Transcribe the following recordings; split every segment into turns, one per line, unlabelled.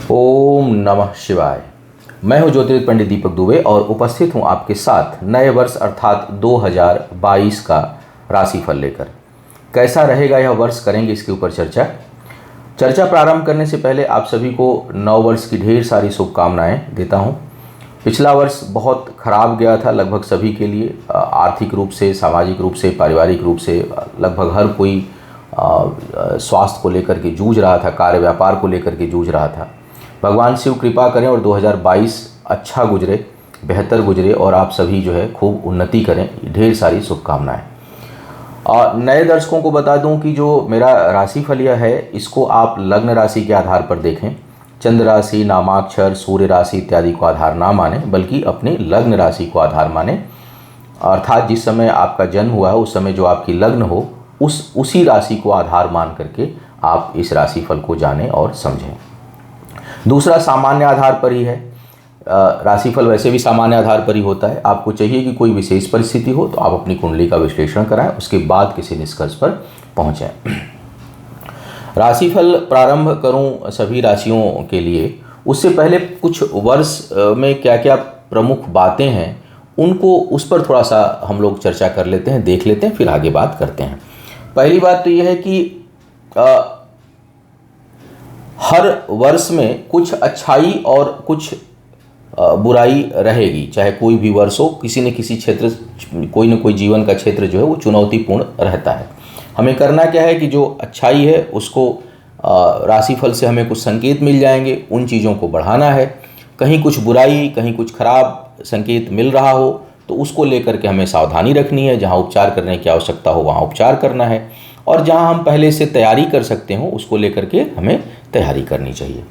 ओम नमः शिवाय। मैं हूं ज्योतिर्विद पंडित दीपक दुबे और उपस्थित हूं आपके साथ नए वर्ष अर्थात 2022 का राशिफल लेकर। कैसा रहेगा यह वर्ष, करेंगे इसके ऊपर चर्चा प्रारंभ करने से पहले आप सभी को नव वर्ष की ढेर सारी शुभकामनाएं देता हूं। पिछला वर्ष बहुत खराब गया था लगभग सभी के लिए, आर्थिक रूप से, सामाजिक रूप से, पारिवारिक रूप से। लगभग हर कोई स्वास्थ्य को लेकर के जूझ रहा था, कार्य व्यापार को लेकर के जूझ रहा था। भगवान शिव कृपा करें और 2022 अच्छा गुजरे, बेहतर गुजरे और आप सभी जो है खूब उन्नति करें। ढेर सारी शुभकामनाएं। और नए दर्शकों को बता दूं कि जो मेरा राशिफल यह है, इसको आप लग्न राशि के आधार पर देखें। चंद्र राशि, नामाक्षर, सूर्य राशि इत्यादि को आधार ना माने, बल्कि अपने लग्न राशि को आधार माने। अर्थात जिस समय आपका जन्म हुआ है उस समय जो आपकी लग्न हो, उसी राशि को आधार मान करके आप इस राशिफल को जानें और समझें। दूसरा सामान्य आधार पर ही है। राशिफल वैसे भी सामान्य आधार पर ही होता है। आपको चाहिए कि कोई विशेष परिस्थिति हो तो आप अपनी कुंडली का विश्लेषण कराएं, उसके बाद किसी निष्कर्ष पर पहुंचें। राशिफल प्रारंभ करूं सभी राशियों के लिए, उससे पहले कुछ वर्ष में क्या क्या प्रमुख बातें हैं उनको, उस पर थोड़ा सा हम लोग चर्चा कर लेते हैं, देख लेते हैं, फिर आगे बात करते हैं। पहली बात तो यह है कि हर वर्ष में कुछ अच्छाई और कुछ बुराई रहेगी। चाहे कोई भी वर्ष हो, किसी न किसी क्षेत्र, कोई न कोई जीवन का क्षेत्र जो है वो चुनौतीपूर्ण रहता है। हमें करना क्या है कि जो अच्छाई है उसको राशिफल से हमें कुछ संकेत मिल जाएंगे, उन चीज़ों को बढ़ाना है। कहीं कुछ बुराई, कहीं कुछ खराब संकेत मिल रहा हो तो उसको लेकर के हमें सावधानी रखनी है। जहाँ उपचार करने की आवश्यकता हो वहाँ उपचार करना है, और जहाँ हम पहले से तैयारी कर सकते हो उसको लेकर के हमें तैयारी करनी चाहिए।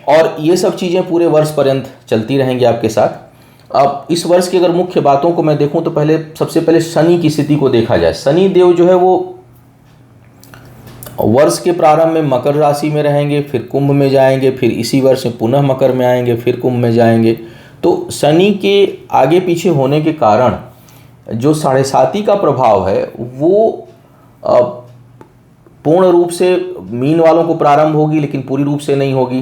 और ये सब चीज़ें पूरे वर्ष पर्यंत चलती रहेंगी आपके साथ। अब इस वर्ष की अगर मुख्य बातों को मैं देखूं तो सबसे पहले शनि की स्थिति को देखा जाए। शनि देव जो है वो वर्ष के प्रारंभ में मकर राशि में रहेंगे, फिर कुंभ में जाएंगे, फिर इसी वर्ष में पुनः मकर में आएंगे, फिर कुंभ में जाएंगे। तो शनि के आगे पीछे होने के कारण जो 7.5 का प्रभाव है वो पूर्ण रूप से मीन वालों को प्रारंभ होगी, लेकिन पूरी रूप से नहीं होगी।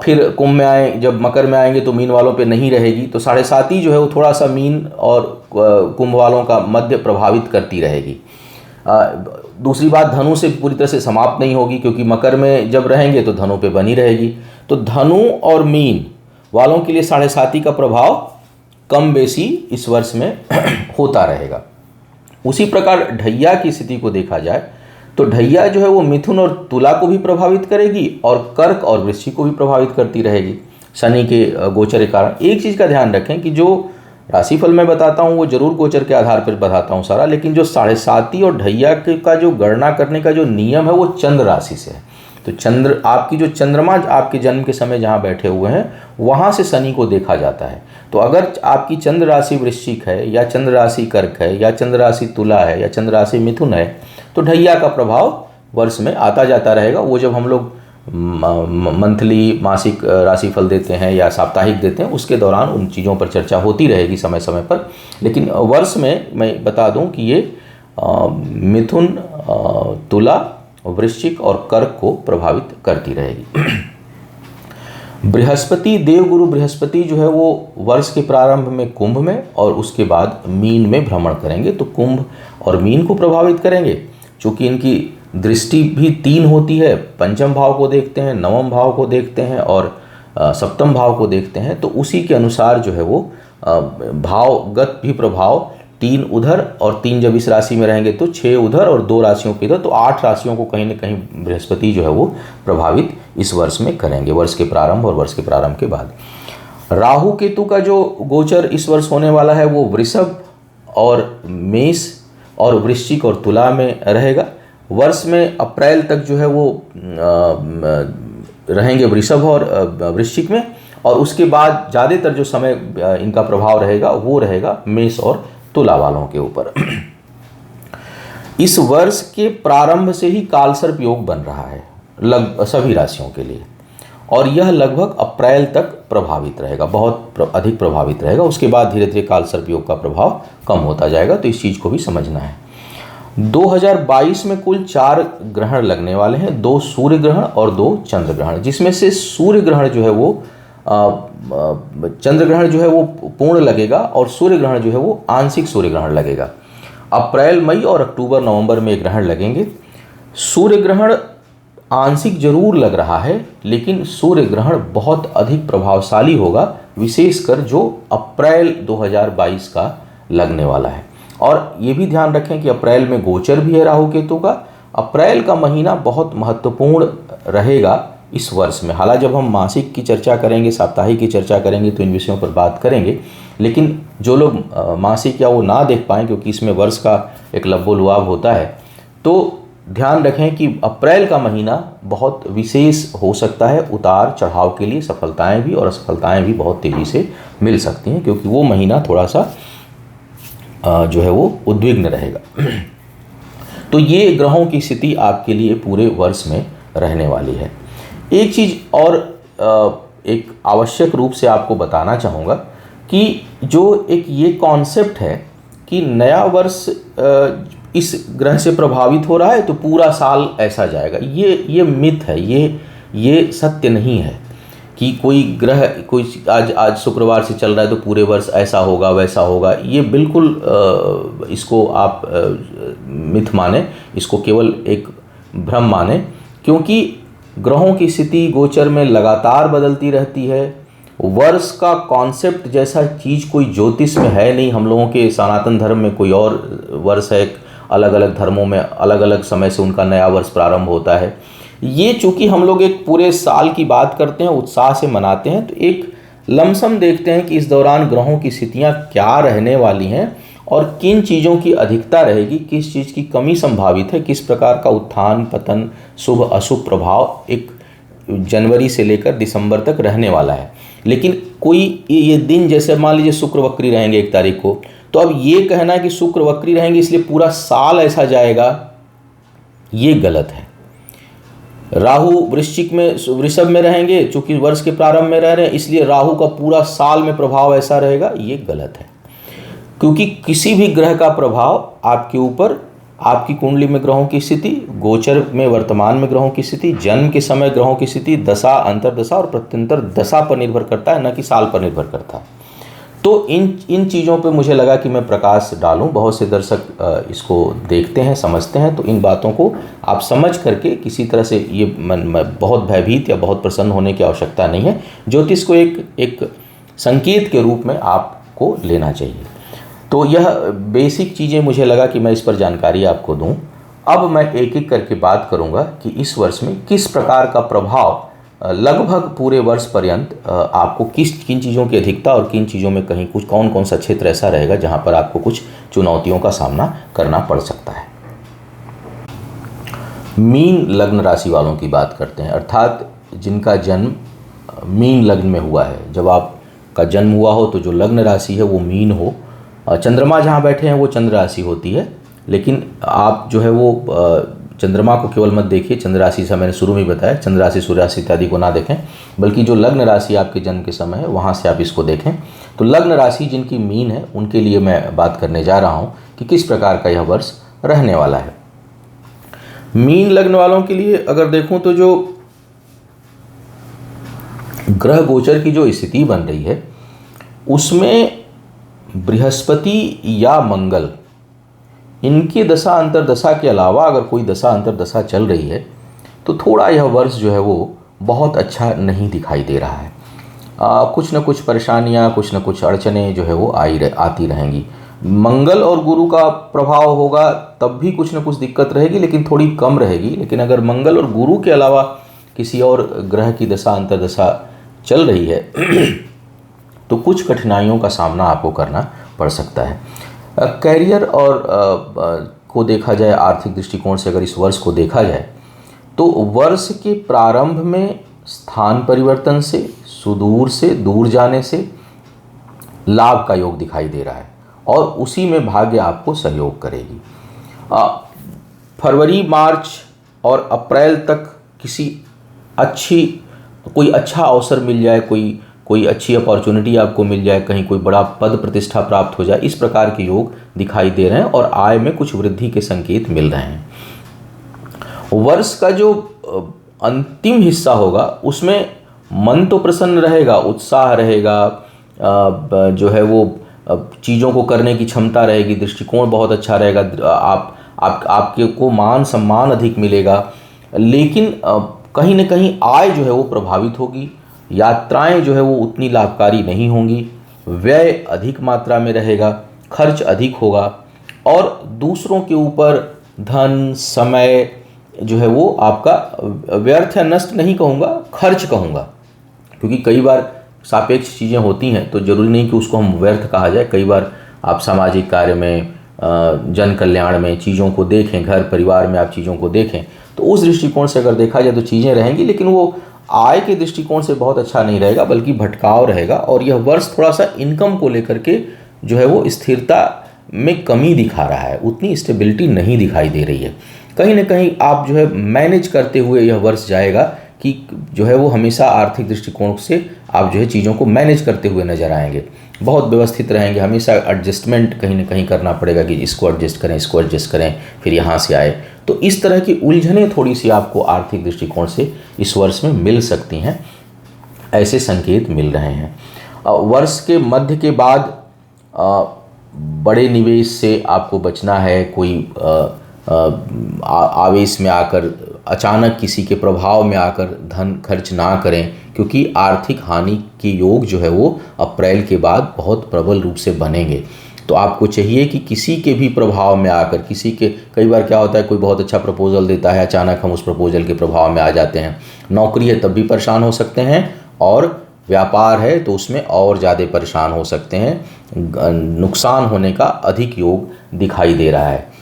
फिर कुंभ में आए, जब मकर में आएंगे तो मीन वालों पे नहीं रहेगी। तो 7.5 जो है वो थोड़ा सा मीन और कुंभ वालों का मध्य प्रभावित करती रहेगी। दूसरी बात, धनु से पूरी तरह से समाप्त नहीं होगी, क्योंकि मकर में जब रहेंगे तो धनु पे बनी रहेगी। तो धनु और मीन वालों के लिए 7.5 का प्रभाव कम बेसी इस वर्ष में होता रहेगा। उसी प्रकार ढैया की स्थिति को देखा जाए तो ढैया जो है वो मिथुन और तुला को भी प्रभावित करेगी और कर्क और वृश्चिक को भी प्रभावित करती रहेगी शनि के गोचर के कारण। एक चीज़ का ध्यान रखें कि जो राशिफल मैं बताता हूँ वो जरूर गोचर के आधार पर बताता हूँ सारा, लेकिन जो 7.5 और ढैया का जो गणना करने का जो नियम है वो चंद्र राशि से है। तो चंद्र, आपकी जो चंद्रमा आपके जन्म के समय जहाँ बैठे हुए हैं वहाँ से शनि को देखा जाता है। तो अगर आपकी चंद्र राशि वृश्चिक है, या चंद्र राशि कर्क है, या चंद्र राशि तुला है, या चंद्र राशि मिथुन है, तो ढैया का प्रभाव वर्ष में आता जाता रहेगा। वो जब हम लोग मंथली, मासिक राशिफल देते हैं या साप्ताहिक देते हैं, उसके दौरान उन चीज़ों पर चर्चा होती रहेगी समय समय पर। लेकिन वर्ष में मैं बता दूं कि ये मिथुन, तुला, वृश्चिक और कर्क को प्रभावित करती रहेगी। बृहस्पति, देवगुरु बृहस्पति जो है वो वर्ष के प्रारंभ में कुंभ में और उसके बाद मीन में भ्रमण करेंगे। तो कुंभ और मीन को प्रभावित करेंगे। चूँकि इनकी दृष्टि भी 3 होती है, पंचम भाव को देखते हैं, नवम भाव को देखते हैं और सप्तम भाव को देखते हैं। तो उसी के अनुसार जो है वो भावगत भी प्रभाव 3 उधर और 3 जब इस राशि में रहेंगे तो 6 उधर और 2 राशियों पे इधर, तो 8 राशियों को कहीं न कहीं बृहस्पति जो है वो प्रभावित इस वर्ष में करेंगे, वर्ष के प्रारंभ और वर्ष के प्रारंभ के बाद। राहु केतु का जो गोचर इस वर्ष होने वाला है वो वृषभ और मेष और वृश्चिक और तुला में रहेगा। वर्ष में अप्रैल तक जो है वो रहेंगे वृषभ और वृश्चिक में, और उसके बाद ज़्यादातर जो समय इनका प्रभाव रहेगा वो रहेगा मेष और तुला वालों के ऊपर। इस वर्ष के प्रारंभ से ही कालसर्प योग बन रहा है सभी राशियों के लिए, और यह लगभग अप्रैल तक प्रभावित रहेगा, बहुत अधिक प्रभावित रहेगा। उसके बाद धीरे धीरे कालसर्प योग का प्रभाव कम होता जाएगा। तो इस चीज़ को भी समझना है। 2022 में कुल 4 ग्रहण लगने वाले हैं, 2 सूर्य ग्रहण और 2 चंद्र ग्रहण, जिसमें से सूर्य ग्रहण जो है वो चंद्र ग्रहण जो है वो पूर्ण लगेगा और सूर्य ग्रहण जो है वो आंशिक सूर्य ग्रहण लगेगा। अप्रैल, मई और अक्टूबर, नवंबर में ग्रहण लगेंगे। सूर्य ग्रहण आंशिक जरूर लग रहा है, लेकिन सूर्य ग्रहण बहुत अधिक प्रभावशाली होगा, विशेषकर जो अप्रैल 2022 का लगने वाला है। और ये भी ध्यान रखें कि अप्रैल में गोचर भी है राहु केतु का। अप्रैल का महीना बहुत महत्वपूर्ण रहेगा इस वर्ष में। हालांकि जब हम मासिक की चर्चा करेंगे, साप्ताहिक की चर्चा करेंगे तो इन विषयों पर बात करेंगे, लेकिन जो लोग मासिक या वो ना देख पाएँ क्योंकि इसमें वर्ष का एक लब्बो-लुआब होता है, तो ध्यान रखें कि अप्रैल का महीना बहुत विशेष हो सकता है उतार चढ़ाव के लिए। सफलताएं भी और असफलताएं भी बहुत तेज़ी से मिल सकती हैं, क्योंकि वो महीना थोड़ा सा जो है वो उद्विग्न रहेगा। तो ये ग्रहों की स्थिति आपके लिए पूरे वर्ष में रहने वाली है। एक चीज़ और एक आवश्यक रूप से आपको बताना चाहूँगा कि जो एक ये कॉन्सेप्ट है कि नया वर्ष इस ग्रह से प्रभावित हो रहा है तो पूरा साल ऐसा जाएगा, ये मिथ है, ये सत्य नहीं है कि कोई ग्रह कोई आज शुक्रवार से चल रहा है तो पूरे वर्ष ऐसा होगा वैसा होगा। ये बिल्कुल इसको आप मिथ माने, इसको केवल एक भ्रम माने, क्योंकि ग्रहों की स्थिति गोचर में लगातार बदलती रहती है। वर्ष का कॉन्सेप्ट जैसा चीज़ कोई ज्योतिष में है नहीं। हम लोगों के सनातन धर्म में कोई और वर्ष है, अलग अलग धर्मों में अलग अलग समय से उनका नया वर्ष प्रारंभ होता है। ये चूँकि हम लोग एक पूरे साल की बात करते हैं, उत्साह से मनाते हैं, तो एक लमसम देखते हैं कि इस दौरान ग्रहों की स्थितियाँ क्या रहने वाली हैं और किन चीज़ों की अधिकता रहेगी, किस चीज़ की कमी संभावित है, किस प्रकार का उत्थान पतन शुभ अशुभ प्रभाव एक जनवरी से लेकर दिसंबर तक रहने वाला है। लेकिन कोई ये दिन, जैसे मान लीजिए शुक्र वक्री रहेंगे 1 तारीख को, तो अब ये कहना है कि शुक्र वक्री रहेंगे इसलिए पूरा साल ऐसा जाएगा, ये गलत है। राहु वृषभ में रहेंगे, चूंकि वर्ष के प्रारंभ में रह रहे हैं इसलिए राहु का पूरा साल में प्रभाव ऐसा रहेगा, ये गलत है। क्योंकि किसी भी ग्रह का प्रभाव आपके ऊपर, आपकी कुंडली में ग्रहों की स्थिति, गोचर में वर्तमान में ग्रहों की स्थिति, जन्म के समय ग्रहों की स्थिति, दशा, अंतर्दशा और प्रत्यंतर दशा पर निर्भर करता है, न कि साल पर निर्भर करता है। तो इन चीज़ों पे मुझे लगा कि मैं प्रकाश डालूं। बहुत से दर्शक इसको देखते हैं, समझते हैं, तो इन बातों को आप समझ करके किसी तरह से ये बहुत भयभीत या बहुत प्रसन्न होने की आवश्यकता नहीं है। ज्योतिष को एक संकेत के रूप में आपको लेना चाहिए। तो यह बेसिक चीज़ें मुझे लगा कि मैं इस पर जानकारी आपको दूं। अब मैं एक एक करके बात करूंगा कि इस वर्ष में किस प्रकार का प्रभाव लगभग पूरे वर्ष पर्यंत आपको किन चीज़ों की अधिकता और किन चीज़ों में कहीं कुछ कौन सा क्षेत्र ऐसा रहेगा जहां पर आपको कुछ चुनौतियों का सामना करना पड़ सकता है। मीन लग्न राशि वालों की बात करते हैं, अर्थात जिनका जन्म मीन लग्न में हुआ है। जब आपका जन्म हुआ हो तो जो लग्न राशि है वो मीन हो, चंद्रमा जहाँ बैठे हैं वो चंद्र राशि होती है, लेकिन आप जो है वो चंद्रमा को केवल मत देखिए। चंद्र राशि से मैंने शुरू में ही बताया, चंद्र राशि सूर्य राशि इत्यादि को ना देखें, बल्कि जो लग्न राशि आपके जन्म के समय है वहाँ से आप इसको देखें। तो लग्न राशि जिनकी मीन है उनके लिए मैं बात करने जा रहा हूँ कि किस प्रकार का यह वर्ष रहने वाला है। मीन लग्न वालों के लिए अगर देखूँ तो जो ग्रह गोचर की जो स्थिति बन रही है उसमें बृहस्पति या मंगल, इनकी दशा अंतरदशा के अलावा अगर कोई दशा अंतरदशा चल रही है तो थोड़ा यह वर्ष जो है वो बहुत अच्छा नहीं दिखाई दे रहा है। कुछ न कुछ परेशानियां, कुछ न कुछ अड़चने जो है वो आती रहेंगी। मंगल और गुरु का प्रभाव होगा तब भी कुछ न कुछ दिक्कत रहेगी, लेकिन थोड़ी कम रहेगी। लेकिन अगर मंगल और गुरु के अलावा किसी और ग्रह की दशा अंतरदशा चल रही है तो कुछ कठिनाइयों का सामना आपको करना पड़ सकता है। कैरियर और को देखा जाए, आर्थिक दृष्टिकोण से अगर इस वर्ष को देखा जाए तो वर्ष के प्रारंभ में स्थान परिवर्तन से, सुदूर से दूर जाने से लाभ का योग दिखाई दे रहा है और उसी में भाग्य आपको सहयोग करेगी। फरवरी, मार्च और अप्रैल तक कोई अच्छा अवसर मिल जाए, कोई कोई अच्छी अपॉर्चुनिटी आपको मिल जाए, कहीं कोई बड़ा पद प्रतिष्ठा प्राप्त हो जाए, इस प्रकार के योग दिखाई दे रहे हैं और आय में कुछ वृद्धि के संकेत मिल रहे हैं। वर्ष का जो अंतिम हिस्सा होगा उसमें मन तो प्रसन्न रहेगा, उत्साह रहेगा, जो है वो चीज़ों को करने की क्षमता रहेगी, दृष्टिकोण बहुत अच्छा रहेगा, आपके को मान सम्मान अधिक मिलेगा, लेकिन कहीं ना कहीं आय जो है वो प्रभावित होगी, यात्राएं जो है वो उतनी लाभकारी नहीं होंगी, व्यय अधिक मात्रा में रहेगा, खर्च अधिक होगा और दूसरों के ऊपर धन समय जो है वो आपका व्यर्थ या नष्ट नहीं कहूँगा, खर्च कहूँगा, क्योंकि कई बार सापेक्ष चीज़ें होती हैं तो ज़रूरी नहीं कि उसको हम व्यर्थ कहा जाए। कई बार आप सामाजिक कार्य में, जन कल्याण में चीज़ों को देखें, घर परिवार में आप चीज़ों को देखें, तो उस दृष्टिकोण से अगर देखा जाए तो चीज़ें रहेंगी, लेकिन वो आय के दृष्टिकोण से बहुत अच्छा नहीं रहेगा, बल्कि भटकाव रहेगा। और यह वर्ष थोड़ा सा इनकम को लेकर के जो है वो स्थिरता में कमी दिखा रहा है, उतनी स्टेबिलिटी नहीं दिखाई दे रही है। कहीं ना कहीं आप जो है मैनेज करते हुए यह वर्ष जाएगा कि जो है वो हमेशा आर्थिक दृष्टिकोण से आप जो है चीज़ों को मैनेज करते हुए नजर आएंगे, बहुत व्यवस्थित रहेंगे, हमेशा एडजस्टमेंट कहीं ना कहीं करना पड़ेगा कि इसको एडजस्ट करें, इसको एडजस्ट करें, फिर यहाँ से आए। तो इस तरह की उलझनें थोड़ी सी आपको आर्थिक दृष्टिकोण से इस वर्ष में मिल सकती हैं, ऐसे संकेत मिल रहे हैं। वर्ष के मध्य के बाद बड़े निवेश से आपको बचना है, कोई आवेश में आकर, अचानक किसी के प्रभाव में आकर धन खर्च ना करें, क्योंकि आर्थिक हानि के योग जो है वो अप्रैल के बाद बहुत प्रबल रूप से बनेंगे। तो आपको चाहिए कि किसी के भी प्रभाव में आकर, किसी के, कई बार क्या होता है कोई बहुत अच्छा प्रपोजल देता है, अचानक हम उस प्रपोजल के प्रभाव में आ जाते हैं। नौकरी है तब भी परेशान हो सकते हैं, और व्यापार है तो उसमें और ज़्यादा परेशान हो सकते हैं, नुकसान होने का अधिक योग दिखाई दे रहा है।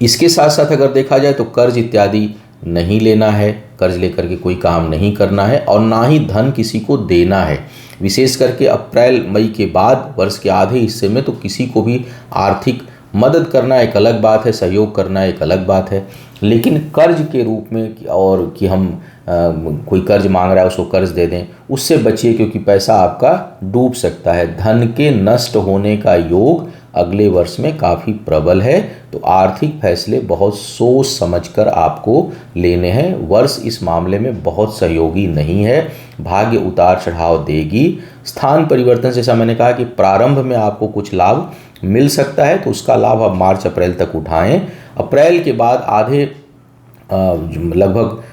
इसके साथ साथ अगर देखा जाए तो कर्ज इत्यादि नहीं लेना है, कर्ज लेकर के कोई काम नहीं करना है, और ना ही धन किसी को देना है। विशेष करके अप्रैल मई के बाद वर्ष के आधे हिस्से में तो किसी को भी आर्थिक मदद करना एक अलग बात है, सहयोग करना एक अलग बात है, लेकिन कर्ज के रूप में और कि हम कोई कर्ज मांग रहा है उसको कर्ज दे दें, उससे बचिए, क्योंकि पैसा आपका डूब सकता है। धन के नष्ट होने का योग अगले वर्ष में काफ़ी प्रबल है, तो आर्थिक फैसले बहुत सोच समझकर आपको लेने हैं। वर्ष इस मामले में बहुत सहयोगी नहीं है, भाग्य उतार चढ़ाव देगी। स्थान परिवर्तन से, जैसा मैंने कहा कि प्रारंभ में आपको कुछ लाभ मिल सकता है, तो उसका लाभ आप मार्च अप्रैल तक उठाएं। अप्रैल के बाद आधे लगभग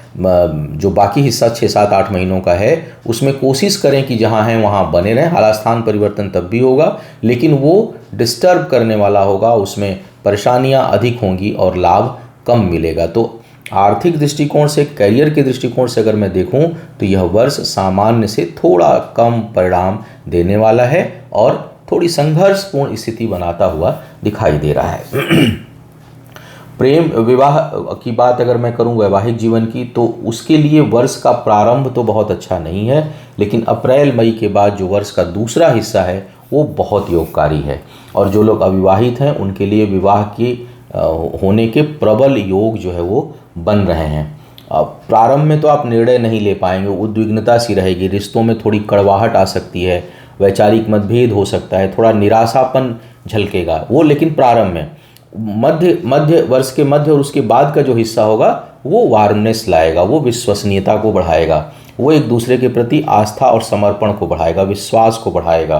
जो बाकी हिस्सा 6-7-8 महीनों का है उसमें कोशिश करें कि जहां हैं वहां बने रहें। हालांकि स्थान परिवर्तन तब भी होगा, लेकिन वो डिस्टर्ब करने वाला होगा, उसमें परेशानियां अधिक होंगी और लाभ कम मिलेगा। तो आर्थिक दृष्टिकोण से, करियर के दृष्टिकोण से अगर मैं देखूं तो यह वर्ष सामान्य से थोड़ा कम परिणाम देने वाला है और थोड़ी संघर्षपूर्ण स्थिति बनाता हुआ दिखाई दे रहा है। प्रेम विवाह की बात अगर मैं करूं, वैवाहिक जीवन की, तो उसके लिए वर्ष का प्रारंभ तो बहुत अच्छा नहीं है, लेकिन अप्रैल मई के बाद जो वर्ष का दूसरा हिस्सा है वो बहुत योगकारी है। और जो लोग अविवाहित हैं उनके लिए विवाह के होने के प्रबल योग जो है वो बन रहे हैं। प्रारंभ में तो आप निर्णय नहीं ले पाएंगे, उद्विग्नता सी रहेगी, रिश्तों में थोड़ी कड़वाहट आ सकती है, वैचारिक मतभेद हो सकता है, थोड़ा निराशापन झलकेगा वो, लेकिन प्रारंभ में मध्य वर्ष के मध्य और उसके बाद का जो हिस्सा होगा वो वार्मनेस लाएगा, वो विश्वसनीयता को बढ़ाएगा, वो एक दूसरे के प्रति आस्था और समर्पण को बढ़ाएगा, विश्वास को बढ़ाएगा।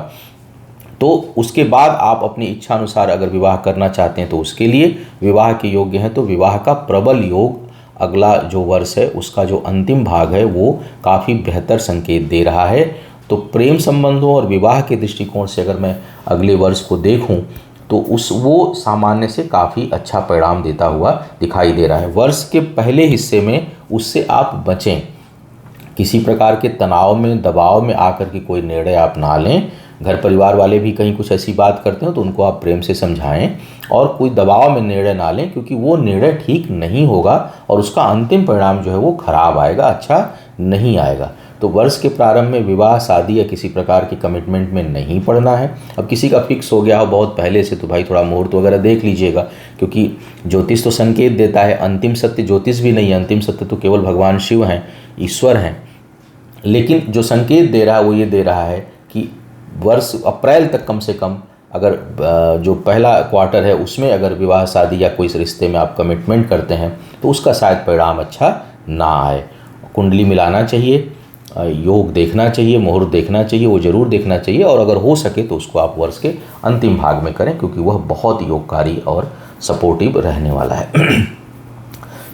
तो उसके बाद आप अपनी इच्छा अनुसार अगर विवाह करना चाहते हैं तो उसके लिए विवाह के योग्य हैं। तो विवाह का प्रबल योग अगला जो वर्ष है उसका जो अंतिम भाग है वो काफ़ी बेहतर संकेत दे रहा है। तो प्रेम संबंधों और विवाह के दृष्टिकोण से अगर मैं अगले वर्ष को देखूं तो वो सामान्य से काफ़ी अच्छा परिणाम देता हुआ दिखाई दे रहा है। वर्ष के पहले हिस्से में उससे आप बचें, किसी प्रकार के तनाव में, दबाव में आकर के कोई निर्णय आप ना लें। घर परिवार वाले भी कहीं कुछ ऐसी बात करते हो तो उनको आप प्रेम से समझाएं और कोई दबाव में निर्णय ना लें, क्योंकि वो निर्णय ठीक नहीं होगा और उसका अंतिम परिणाम जो है वो खराब आएगा, अच्छा नहीं आएगा। तो वर्ष के प्रारंभ में विवाह, शादी या किसी प्रकार के कमिटमेंट में नहीं पड़ना है। अब किसी का फिक्स हो गया हो बहुत पहले से तो भाई थोड़ा मुहूर्त वगैरह देख लीजिएगा, क्योंकि ज्योतिष तो संकेत देता है, अंतिम सत्य ज्योतिष भी नहीं है, अंतिम सत्य तो केवल भगवान शिव हैं, ईश्वर हैं। लेकिन जो संकेत दे रहा है वो ये दे रहा है कि वर्ष अप्रैल तक कम से कम अगर जो पहला क्वार्टर है उसमें अगर विवाह शादी या कोई रिश्ते में आप कमिटमेंट करते हैं तो उसका शायद परिणाम अच्छा ना आए। कुंडली मिलाना चाहिए, योग देखना चाहिए, मुहूर्त देखना चाहिए, वो ज़रूर देखना चाहिए, और अगर हो सके तो उसको आप वर्ष के अंतिम भाग में करें क्योंकि वह बहुत योगकारी और सपोर्टिव रहने वाला है।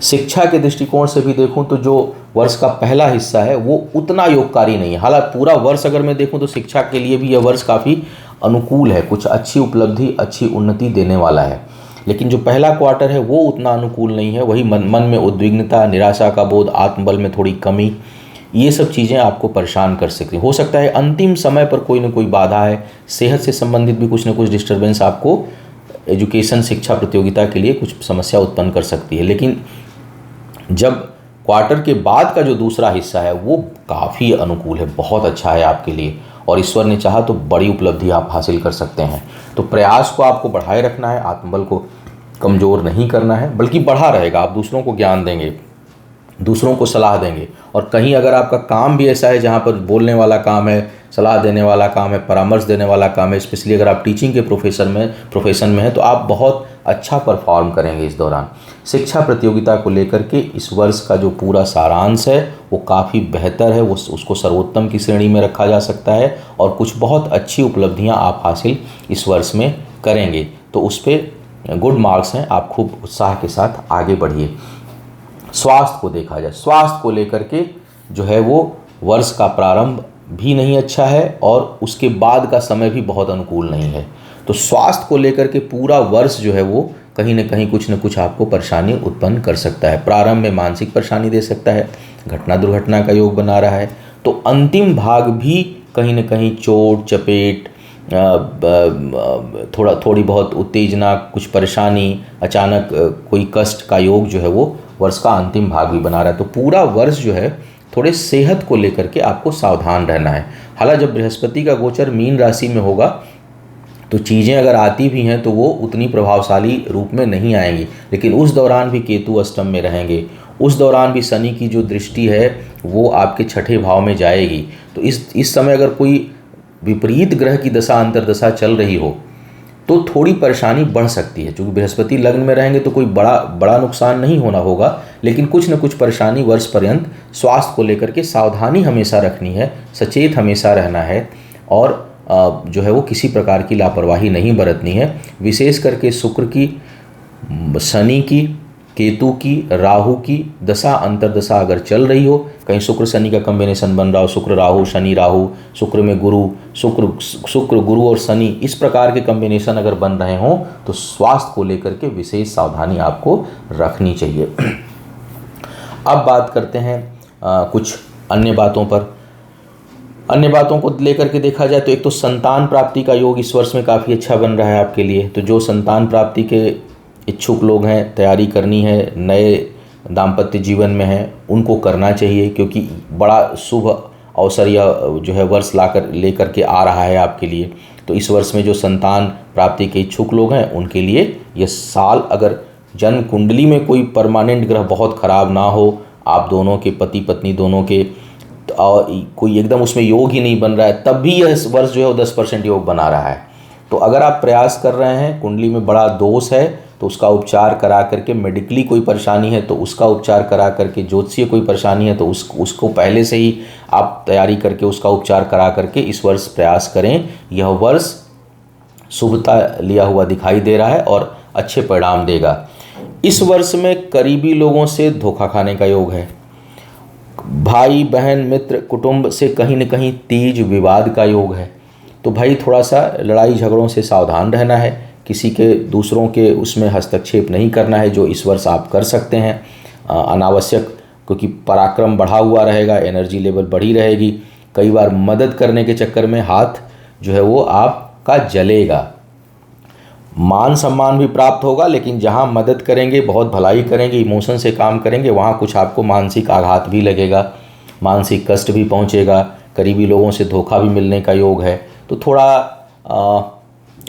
शिक्षा के दृष्टिकोण से भी देखूं तो जो वर्ष का पहला हिस्सा है वो उतना योगकारी नहीं है। हालांकि पूरा वर्ष अगर मैं देखूं तो शिक्षा के लिए भी यह वर्ष काफ़ी अनुकूल है, कुछ अच्छी उपलब्धि, अच्छी उन्नति देने वाला है, लेकिन जो पहला क्वार्टर है वो उतना अनुकूल नहीं है। वही मन में उद्विग्नता, निराशा का बोध, आत्मबल में थोड़ी कमी, ये सब चीज़ें आपको परेशान कर सकती हैं। हो सकता है अंतिम समय पर कोई ना कोई बाधा है, सेहत से संबंधित भी कुछ ना कुछ डिस्टर्बेंस आपको एजुकेशन शिक्षा प्रतियोगिता के लिए कुछ समस्या उत्पन्न कर सकती है। लेकिन जब क्वार्टर के बाद का जो दूसरा हिस्सा है वो काफ़ी अनुकूल है, बहुत अच्छा है आपके लिए, और ईश्वर ने चाहा तो बड़ी उपलब्धि आप हासिल कर सकते हैं। तो प्रयास को आपको बढ़ाए रखना है, आत्मबल को कमज़ोर नहीं करना है, बल्कि बढ़ा रहेगा। आप दूसरों को ज्ञान देंगे, दूसरों को सलाह देंगे, और कहीं अगर आपका काम भी ऐसा है जहाँ पर बोलने वाला काम है, सलाह देने वाला काम है, परामर्श देने वाला काम है, स्पेशली अगर आप टीचिंग के प्रोफेशन में हैं तो आप बहुत अच्छा परफॉर्म करेंगे इस दौरान। शिक्षा प्रतियोगिता को लेकर के इस वर्ष का जो पूरा सारांश है वो काफ़ी बेहतर है, वो उसको सर्वोत्तम की श्रेणी में रखा जा सकता है, और कुछ बहुत अच्छी उपलब्धियाँ आप हासिल इस वर्ष में करेंगे। तो उस पर गुड मार्क्स हैं, आप खूब उत्साह के साथ आगे बढ़िए। स्वास्थ्य को देखा जाए, स्वास्थ्य को लेकर के जो है वो वर्ष का प्रारंभ भी नहीं अच्छा है और उसके बाद का समय भी बहुत अनुकूल नहीं है। तो स्वास्थ्य को लेकर के पूरा वर्ष जो है वो कहीं न कुछ आपको परेशानी उत्पन्न कर सकता है। प्रारंभ में मानसिक परेशानी दे सकता है, घटना दुर्घटना का योग बना रहा है, तो अंतिम भाग भी कहीं न कहीं चोट चपेट, थोड़ी बहुत उत्तेजना, कुछ परेशानी, अचानक कोई कष्ट का योग जो है वो वर्ष का अंतिम भाग भी बना रहा है। तो पूरा वर्ष जो है थोड़े सेहत को लेकर के आपको सावधान रहना है। हालांकि जब बृहस्पति का गोचर मीन राशि में होगा तो चीज़ें अगर आती भी हैं तो वो उतनी प्रभावशाली रूप में नहीं आएंगी, लेकिन उस दौरान भी केतु अष्टम में रहेंगे, उस दौरान भी शनि की जो दृष्टि है वो आपके छठे भाव में जाएगी। तो इस समय अगर कोई विपरीत ग्रह की दशा अंतर्दशा चल रही हो तो थोड़ी परेशानी बढ़ सकती है। क्योंकि बृहस्पति लग्न में रहेंगे तो कोई बड़ा नुकसान नहीं होना होगा, लेकिन कुछ न कुछ परेशानी वर्ष पर्यंत स्वास्थ्य को लेकर के सावधानी हमेशा रखनी है, सचेत हमेशा रहना है, और जो है वो किसी प्रकार की लापरवाही नहीं बरतनी है। विशेष करके शुक्र की, शनि की, केतु की, राहु की दशा अंतर्दशा अगर चल रही हो, कहीं शुक्र शनि का कॉम्बिनेशन बन रहा हो, शुक्र राहु, शनि राहु, शुक्र में गुरु, शुक्र गुरु और शनि, इस प्रकार के कॉम्बिनेशन अगर बन रहे हों तो स्वास्थ्य को लेकर के विशेष सावधानी आपको रखनी चाहिए। अब बात करते हैं कुछ अन्य बातों पर। अन्य बातों को लेकर के देखा जाए तो एक तो संतान प्राप्ति का योग इस वर्ष में काफ़ी अच्छा बन रहा है आपके लिए। तो जो संतान प्राप्ति के इच्छुक लोग हैं, तैयारी करनी है, नए दाम्पत्य जीवन में हैं, उनको करना चाहिए, क्योंकि बड़ा शुभ अवसर यह जो है वर्ष लेकर के आ रहा है आपके लिए। तो इस वर्ष में जो संतान प्राप्ति के इच्छुक लोग हैं उनके लिए यह साल, अगर जन्म कुंडली में कोई परमानेंट ग्रह बहुत ख़राब ना हो, आप दोनों के पति पत्नी दोनों के कोई एकदम उसमें योग ही नहीं बन रहा है, तब भी यह वर्ष जो है वो 10% योग बना रहा है। तो अगर आप प्रयास कर रहे हैं, कुंडली में बड़ा दोष है तो उसका उपचार करा करके, मेडिकली कोई परेशानी है तो उसका उपचार करा करके, ज्योतिषीय कोई परेशानी है तो उसको पहले से ही आप तैयारी करके उसका उपचार करा करके इस वर्ष प्रयास करें। यह वर्ष शुभता लिया हुआ दिखाई दे रहा है और अच्छे परिणाम देगा। इस वर्ष में करीबी लोगों से धोखा खाने का योग है, भाई बहन मित्र कुटुंब से कहीं न कहीं तेज विवाद का योग है। तो भाई थोड़ा सा लड़ाई झगड़ों से सावधान रहना है, किसी के दूसरों के उसमें हस्तक्षेप नहीं करना है, जो इस वर्ष आप कर सकते हैं अनावश्यक, क्योंकि पराक्रम बढ़ा हुआ रहेगा, एनर्जी लेवल बढ़ी रहेगी। कई बार मदद करने के चक्कर में हाथ जो है वो आपका जलेगा। मान सम्मान भी प्राप्त होगा, लेकिन जहाँ मदद करेंगे, बहुत भलाई करेंगे, इमोशन से काम करेंगे, वहाँ कुछ आपको मानसिक आघात भी लगेगा, मानसिक कष्ट भी पहुँचेगा, करीबी लोगों से धोखा भी मिलने का योग है। तो थोड़ा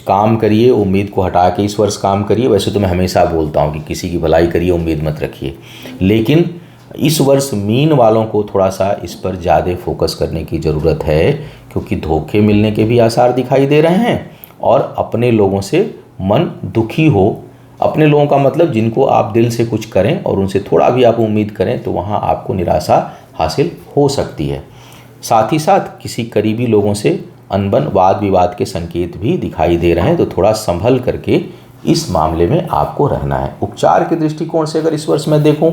काम करिए, उम्मीद को हटा के इस वर्ष काम करिए। वैसे तो मैं हमेशा बोलता हूँ कि किसी की भलाई करिए, उम्मीद मत रखिए, लेकिन इस वर्ष मीन वालों को थोड़ा सा इस पर ज़्यादा फोकस करने की ज़रूरत है, क्योंकि धोखे मिलने के भी आसार दिखाई दे रहे हैं और अपने लोगों से मन दुखी हो। अपने लोगों का मतलब जिनको आप दिल से कुछ करें और उनसे थोड़ा भी आप उम्मीद करें तो वहाँ आपको निराशा हासिल हो सकती है। साथ ही साथ किसी करीबी लोगों से अनबन वाद विवाद के संकेत भी दिखाई दे रहे हैं, तो थोड़ा संभल करके इस मामले में आपको रहना है। उपचार के दृष्टिकोण से अगर इस वर्ष मैं देखूं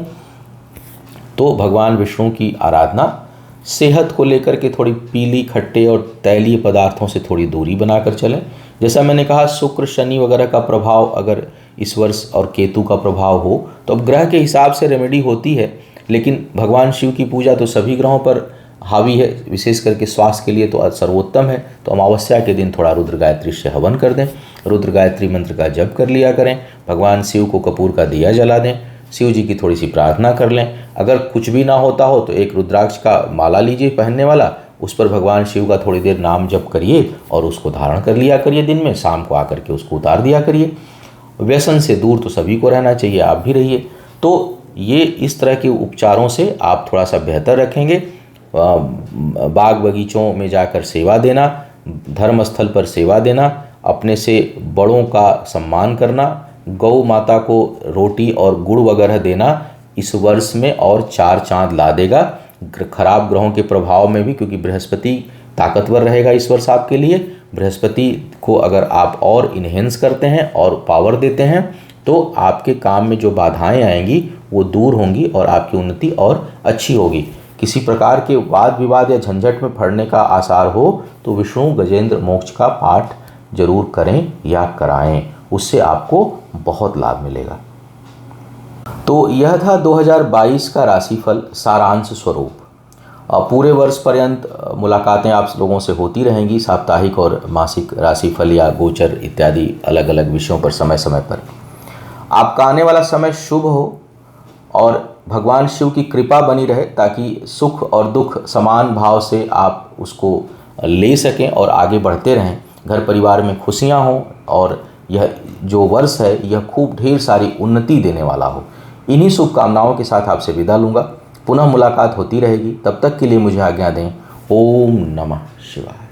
तो भगवान विष्णु की आराधना, सेहत को लेकर के थोड़ी पीली, खट्टे और तैलीय पदार्थों से थोड़ी दूरी बनाकर चलें। जैसा मैंने कहा, शुक्र शनि वगैरह का प्रभाव अगर इस वर्ष और केतु का प्रभाव हो तो अब ग्रह के हिसाब से रेमेडी होती है, लेकिन भगवान शिव की पूजा तो सभी ग्रहों पर हावी है, विशेष करके स्वास्थ्य के लिए तो सर्वोत्तम है। तो अमावस्या के दिन थोड़ा रुद्र गायत्री से हवन कर दें, रुद्र गायत्री मंत्र का जप कर लिया करें, भगवान शिव को कपूर का दिया जला दें, शिव जी की थोड़ी सी प्रार्थना कर लें। अगर कुछ भी ना होता हो तो एक रुद्राक्ष का माला लीजिए पहनने वाला, उस पर भगवान शिव का थोड़ी देर नाम जप करिए और उसको धारण कर लिया करिए दिन में, शाम को आकर के उसको उतार दिया करिए। व्यसन से दूर तो सभी को रहना चाहिए, आप भी रहिए। तो ये इस तरह के उपचारों से आप थोड़ा सा बेहतर रखेंगे। बाग बगीचों में जाकर सेवा देना, धर्म स्थल पर सेवा देना, अपने से बड़ों का सम्मान करना, गौ माता को रोटी और गुड़ वगैरह देना इस वर्ष में और 4 चांद ला देगा। खराब ग्रहों के प्रभाव में भी, क्योंकि बृहस्पति ताकतवर रहेगा इस वर्ष आपके लिए, बृहस्पति को अगर आप और इन्हेंस करते हैं और पावर देते हैं तो आपके काम में जो बाधाएं आएंगी वो दूर होंगी और आपकी उन्नति और अच्छी होगी। किसी प्रकार के वाद विवाद या झंझट में पड़ने का आसार हो तो विष्णु गजेंद्र मोक्ष का पाठ जरूर करें या कराएं, उससे आपको बहुत लाभ मिलेगा। तो यह था 2022 का राशिफल सारांश स्वरूप। पूरे वर्ष पर्यंत मुलाकातें आप लोगों से होती रहेंगी, साप्ताहिक और मासिक राशिफल या गोचर इत्यादि अलग अलग विषयों पर समय समय पर। आपका आने वाला समय शुभ हो और भगवान शिव की कृपा बनी रहे, ताकि सुख और दुख समान भाव से आप उसको ले सकें और आगे बढ़ते रहें। घर परिवार में खुशियां हों और यह जो वर्ष है यह खूब ढेर सारी उन्नति देने वाला हो। इन्हीं शुभकामनाओं के साथ आपसे विदा लूँगा। पुनः मुलाकात होती रहेगी, तब तक के लिए मुझे आज्ञा दें। ओम नमः शिवाय।